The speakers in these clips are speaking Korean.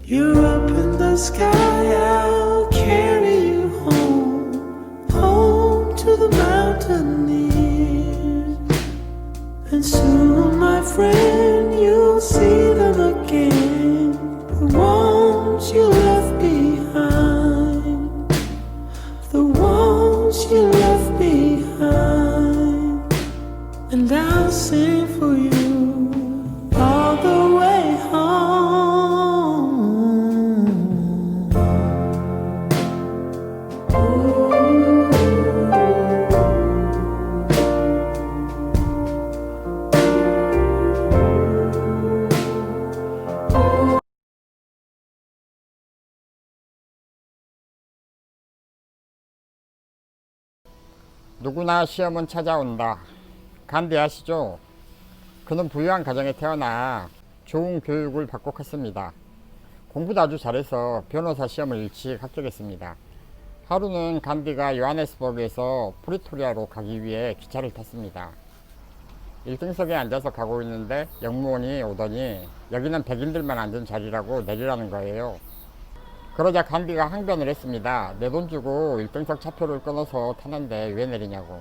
You're up in the sky, I'll carry you home, home to the mountaineers. And soon, my friend, you'll see them again, the ones you left behind, the ones you left behind. And I'll sing for you all the way home. 누구나 시험은 찾아온다. 간디 아시죠? 그는 부유한 가정에 태어나 좋은 교육을 받고 컸습니다. 공부도 아주 잘해서 변호사 시험을 일찍 합격했습니다. 하루는 간디가 요하네스버그에서 프리토리아로 가기 위해 기차를 탔습니다. 1등석에 앉아서 가고 있는데 영무원이 오더니 여기는 백인들만 앉은 자리라고 내리라는 거예요. 그러자 간디가 항변을 했습니다. 내 돈 주고 1등석 차표를 끊어서 타는데 왜 내리냐고.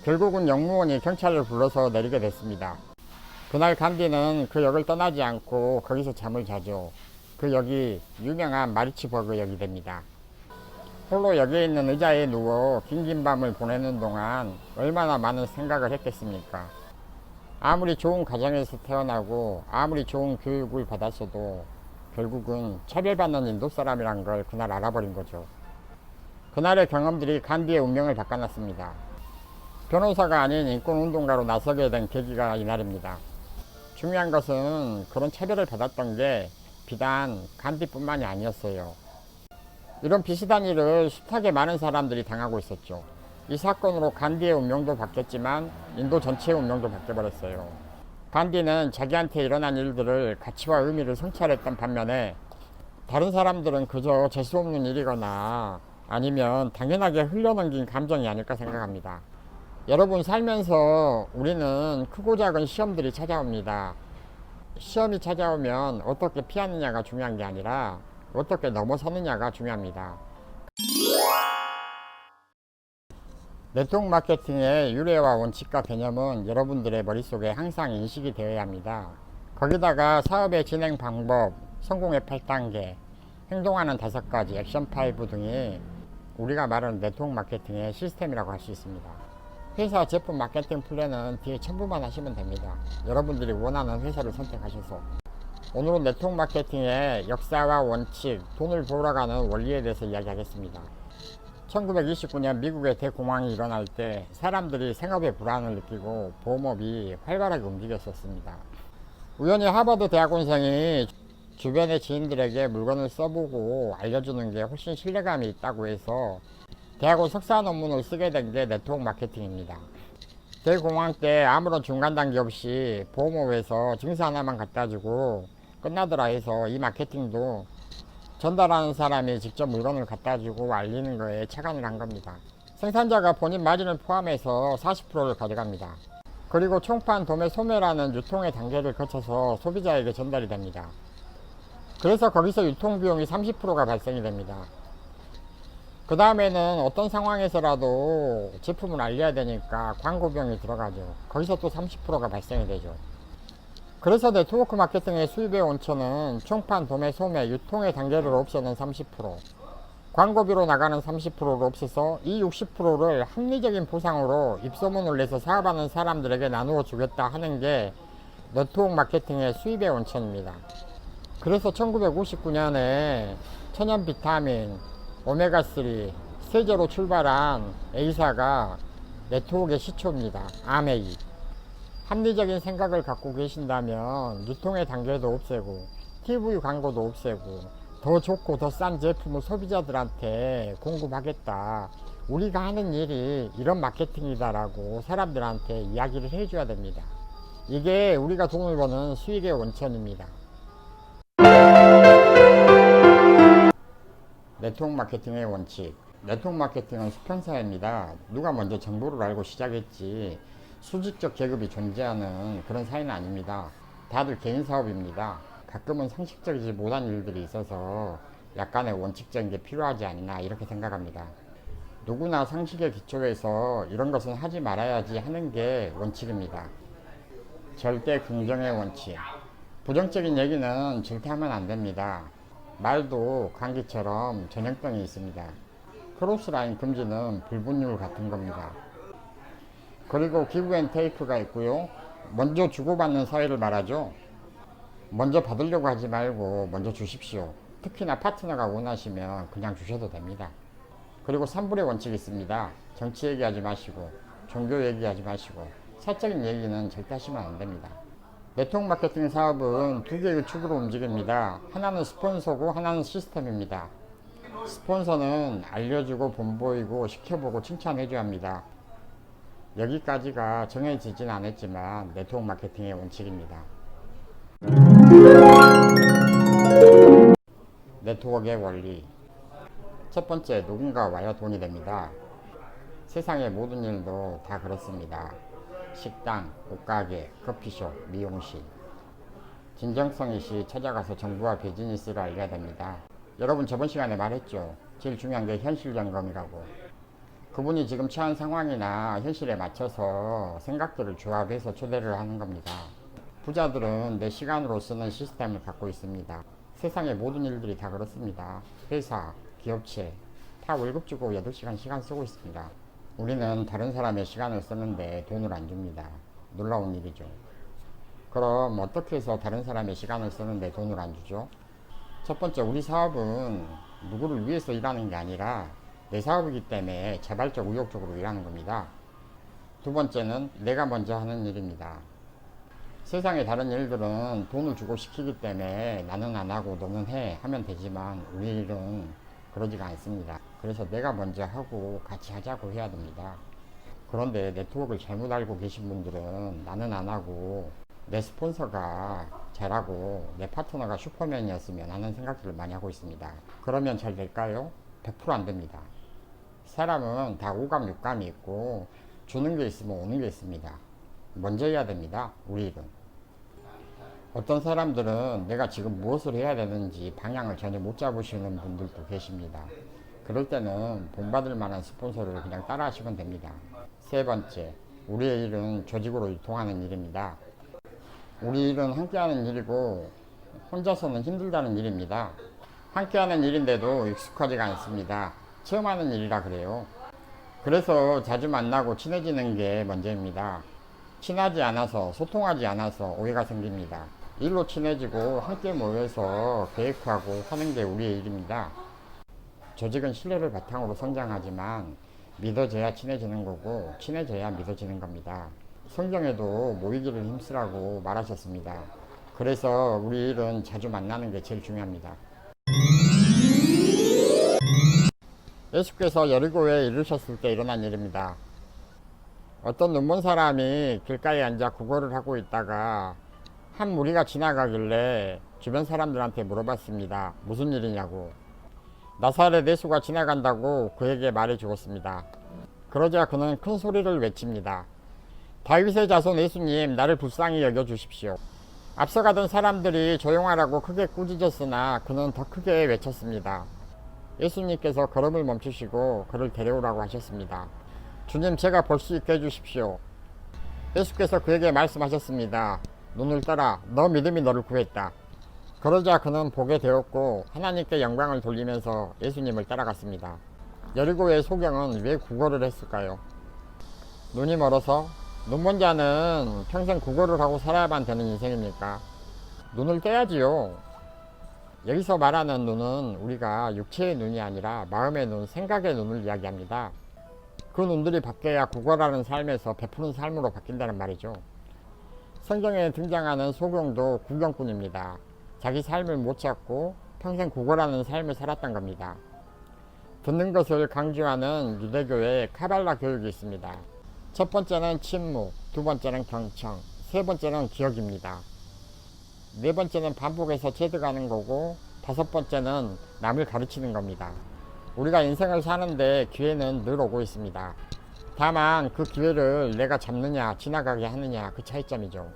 결국은 영무원이 경찰을 불러서 내리게 됐습니다. 그날 간디는 그 역을 떠나지 않고 거기서 잠을 자죠. 그 역이 유명한 마리츠버그 역이 됩니다. 홀로 역에 있는 의자에 누워 긴긴 밤을 보내는 동안 얼마나 많은 생각을 했겠습니까? 아무리 좋은 가정에서 태어나고 아무리 좋은 교육을 받았어도 결국은 차별받는 인도 사람이란 걸 그날 알아버린 거죠. 그날의 경험들이 간디의 운명을 바꿔놨습니다. 변호사가 아닌 인권운동가로 나서게 된 계기가 이날입니다. 중요한 것은 그런 차별을 받았던 게 비단 간디뿐만이 아니었어요. 이런 비슷한 일을 숱하게 많은 사람들이 당하고 있었죠. 이 사건으로 간디의 운명도 바뀌었지만 인도 전체의 운명도 바뀌어버렸어요. 간디는 자기한테 일어난 일들을 가치와 의미를 성찰했던 반면에 다른 사람들은 그저 재수없는 일이거나 아니면 당연하게 흘려넘긴 감정이 아닐까 생각합니다. 여러분, 살면서 우리는 크고 작은 시험들이 찾아옵니다. 시험이 찾아오면 어떻게 피하느냐가 중요한 게 아니라 어떻게 넘어서느냐가 중요합니다. 네트워크 마케팅의 유래와 원칙과 개념은 여러분들의 머릿속에 항상 인식이 되어야 합니다. 거기다가 사업의 진행 방법, 성공의 8단계, 행동하는 5가지, 액션 5 등이 우리가 말하는 네트워크 마케팅의 시스템이라고 할 수 있습니다. 회사 제품 마케팅 플랜은 뒤에 첨부만 하시면 됩니다. 여러분들이 원하는 회사를 선택하셔서. 오늘은 네트워크 마케팅의 역사와 원칙, 돈을 벌어가는 원리에 대해서 이야기하겠습니다. 1929년 미국의 대공황이 일어날 때 사람들이 생업에 불안을 느끼고 보험업이 활발하게 움직였었습니다. 우연히 하버드 대학원생이 주변의 지인들에게 물건을 써보고 알려주는 게 훨씬 신뢰감이 있다고 해서 대학원 석사 논문을 쓰게 된 게 네트워크 마케팅입니다. 대공황 때 아무런 중간 단계 없이 보험업에서 증서 하나만 갖다주고 끝나더라 해서 이 마케팅도 전달하는 사람이 직접 물건을 갖다주고 알리는 거에 착안을 한 겁니다. 생산자가 본인 마진을 포함해서 40%를 가져갑니다. 그리고 총판 도매 소매라는 유통의 단계를 거쳐서 소비자에게 전달이 됩니다. 그래서 거기서 유통비용이 30%가 발생이 됩니다. 그 다음에는 어떤 상황에서라도 제품을 알려야 되니까 광고비용이 들어가죠. 거기서 또 30%가 발생이 되죠. 그래서 네트워크 마케팅의 수입의 원천은 총판, 도매, 소매, 유통의 단계를 없애는 30%, 광고비로 나가는 30%를 없애서 이 60%를 합리적인 보상으로 입소문을 내서 사업하는 사람들에게 나누어 주겠다 하는 게 네트워크 마케팅의 수입의 원천입니다. 그래서 1959년에 천연 비타민, 오메가3, 세제로 출발한 A사가 네트워크의 시초입니다. 아메이. 합리적인 생각을 갖고 계신다면 유통의 단계도 없애고 TV 광고도 없애고 더 좋고 더 싼 제품을 소비자들한테 공급하겠다. 우리가 하는 일이 이런 마케팅이다 라고 사람들한테 이야기를 해줘야 됩니다. 이게 우리가 돈을 버는 수익의 원천입니다. 네트워크 마케팅의 원칙. 네트워크 마케팅은 수평사회입니다. 누가 먼저 정보를 알고 시작했지 수직적 계급이 존재하는 그런 사회는 아닙니다. 다들 개인 사업입니다. 가끔은 상식적이지 못한 일들이 있어서 약간의 원칙적인 게 필요하지 않나 이렇게 생각합니다. 누구나 상식의 기초에서 이런 것은 하지 말아야지 하는 게 원칙입니다. 절대 긍정의 원칙. 부정적인 얘기는 절대 하면 안 됩니다. 말도 감기처럼 전염병이 있습니다. 크로스라인 금지는 불분율 같은 겁니다. 그리고 기브 앤 테이크가 있고요. 먼저 주고받는 사회를 말하죠. 먼저 받으려고 하지 말고 먼저 주십시오. 특히나 파트너가 원하시면 그냥 주셔도 됩니다. 그리고 3불의 원칙이 있습니다. 정치 얘기하지 마시고 종교 얘기하지 마시고 사적인 얘기는 절대 하시면 안 됩니다. 네트워크 마케팅 사업은 두 개의 축으로 움직입니다. 하나는 스폰서고 하나는 시스템입니다. 스폰서는 알려주고 본보이고 시켜보고 칭찬해줘야 합니다. 여기까지가 정해지진 않았지만 네트워크 마케팅의 원칙입니다. 네트워크의 원리. 첫 번째, 누군가 와야 돈이 됩니다. 세상의 모든 일도 다 그렇습니다. 식당, 옷가게, 커피숍, 미용실. 진정성이시 찾아가서 정부와 비즈니스를 알려야 됩니다. 여러분 저번 시간에 말했죠. 제일 중요한 게 현실 점검이라고. 그분이 지금 처한 상황이나 현실에 맞춰서 생각들을 조합해서 초대를 하는 겁니다. 부자들은 내 시간으로 쓰는 시스템을 갖고 있습니다. 세상의 모든 일들이 다 그렇습니다. 회사, 기업체 다 월급 주고 8시간 시간 쓰고 있습니다. 우리는 다른 사람의 시간을 쓰는데 돈을 안 줍니다. 놀라운 일이죠. 그럼 어떻게 해서 다른 사람의 시간을 쓰는데 돈을 안 주죠? 첫 번째, 우리 사업은 누구를 위해서 일하는 게 아니라 내 사업이기 때문에 자발적 의욕적으로 일하는 겁니다. 두 번째는 내가 먼저 하는 일입니다. 세상의 다른 일들은 돈을 주고 시키기 때문에 나는 안 하고 너는 해 하면 되지만 우리 일은 그러지가 않습니다. 그래서 내가 먼저 하고 같이 하자고 해야 됩니다. 그런데 네트워크를 잘못 알고 계신 분들은 나는 안 하고 내 스폰서가 잘하고 내 파트너가 슈퍼맨이었으면 하는 생각들을 많이 하고 있습니다. 그러면 잘 될까요? 100% 안 됩니다. 사람은 다 오감, 육감이 있고 주는 게 있으면 오는 게 있습니다. 먼저 해야 됩니다. 우리 일은. 어떤 사람들은 내가 지금 무엇을 해야 되는지 방향을 전혀 못 잡으시는 분들도 계십니다. 그럴 때는 본받을 만한 스폰서를 그냥 따라 하시면 됩니다. 세 번째, 우리의 일은 조직으로 유통하는 일입니다. 우리 일은 함께하는 일이고 혼자서는 힘들다는 일입니다. 함께하는 일인데도 익숙하지가 않습니다. 처음 하는 일이라 그래요. 그래서 자주 만나고 친해지는 게 먼저입니다. 친하지 않아서 소통하지 않아서 오해가 생깁니다. 일로 친해지고 함께 모여서 계획하고 하는 게 우리의 일입니다. 조직은 신뢰를 바탕으로 성장하지만 믿어져야 친해지는 거고 친해져야 믿어지는 겁니다. 성경에도 모이기를 힘쓰라고 말하셨습니다. 그래서 우리 일은 자주 만나는 게 제일 중요합니다. 예수께서 여리고에 이르셨을 때 일어난 일입니다. 어떤 눈먼 사람이 길가에 앉아 구걸을 하고 있다가 한 무리가 지나가길래 주변 사람들한테 물어봤습니다. 무슨 일이냐고. 나사렛 예수가 지나간다고 그에게 말해 주었습니다. 그러자 그는 큰 소리를 외칩니다. 다윗의 자손 예수님, 나를 불쌍히 여겨 주십시오. 앞서가던 사람들이 조용하라고 크게 꾸짖었으나 그는 더 크게 외쳤습니다. 예수님께서 걸음을 멈추시고 그를 데려오라고 하셨습니다. 주님, 제가 볼 수 있게 해주십시오. 예수께서 그에게 말씀하셨습니다. 눈을 떠라, 너 믿음이 너를 구했다. 그러자 그는 보게 되었고 하나님께 영광을 돌리면서 예수님을 따라갔습니다. 여리고의 소경은 왜 구걸을 했을까요? 눈이 멀어서? 눈먼 자는 평생 구걸을 하고 살아야만 되는 인생입니까? 눈을 떼야지요. 여기서 말하는 눈은 우리가 육체의 눈이 아니라 마음의 눈, 생각의 눈을 이야기합니다. 그 눈들이 바뀌어야 구걸하는 삶에서 베푸는 삶으로 바뀐다는 말이죠. 성경에 등장하는 소경도 구경꾼입니다. 자기 삶을 못 찾고 평생 구걸하는 삶을 살았던 겁니다. 듣는 것을 강조하는 유대교의 카발라 교육이 있습니다. 첫 번째는 침묵, 두 번째는 경청, 세 번째는 기억입니다. 네 번째는 반복해서 체득하는 거고 다섯 번째는 남을 가르치는 겁니다. 우리가 인생을 사는데 기회는 늘 오고 있습니다. 다만 그 기회를 내가 잡느냐 지나가게 하느냐 그 차이점이죠.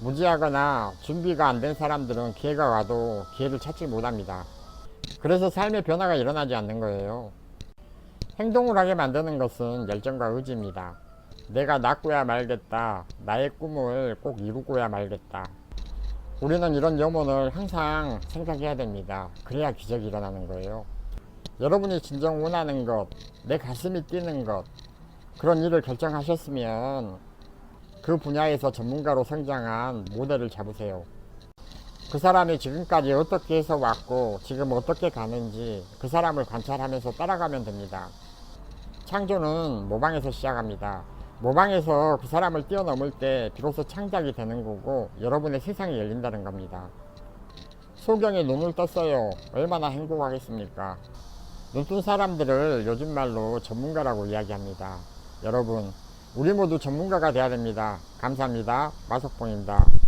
무지하거나 준비가 안 된 사람들은 기회가 와도 기회를 찾지 못합니다. 그래서 삶의 변화가 일어나지 않는 거예요. 행동을 하게 만드는 것은 열정과 의지입니다. 내가 낳고야 말겠다. 나의 꿈을 꼭 이루고야 말겠다. 우리는 이런 염원을 항상 생각해야 됩니다. 그래야 기적이 일어나는 거예요. 여러분이 진정 원하는 것, 내 가슴이 뛰는 것, 그런 일을 결정하셨으면 그 분야에서 전문가로 성장한 모델을 잡으세요. 그 사람이 지금까지 어떻게 해서 왔고 지금 어떻게 가는지 그 사람을 관찰하면서 따라가면 됩니다. 창조는 모방에서 시작합니다. 모방에서 그 사람을 뛰어넘을 때 비로소 창작이 되는 거고 여러분의 세상이 열린다는 겁니다. 소경이 눈을 떴어요. 얼마나 행복하겠습니까? 눈뜬 사람들을 요즘 말로 전문가라고 이야기합니다. 여러분, 우리 모두 전문가가 되어야 됩니다. 감사합니다. 마석봉입니다.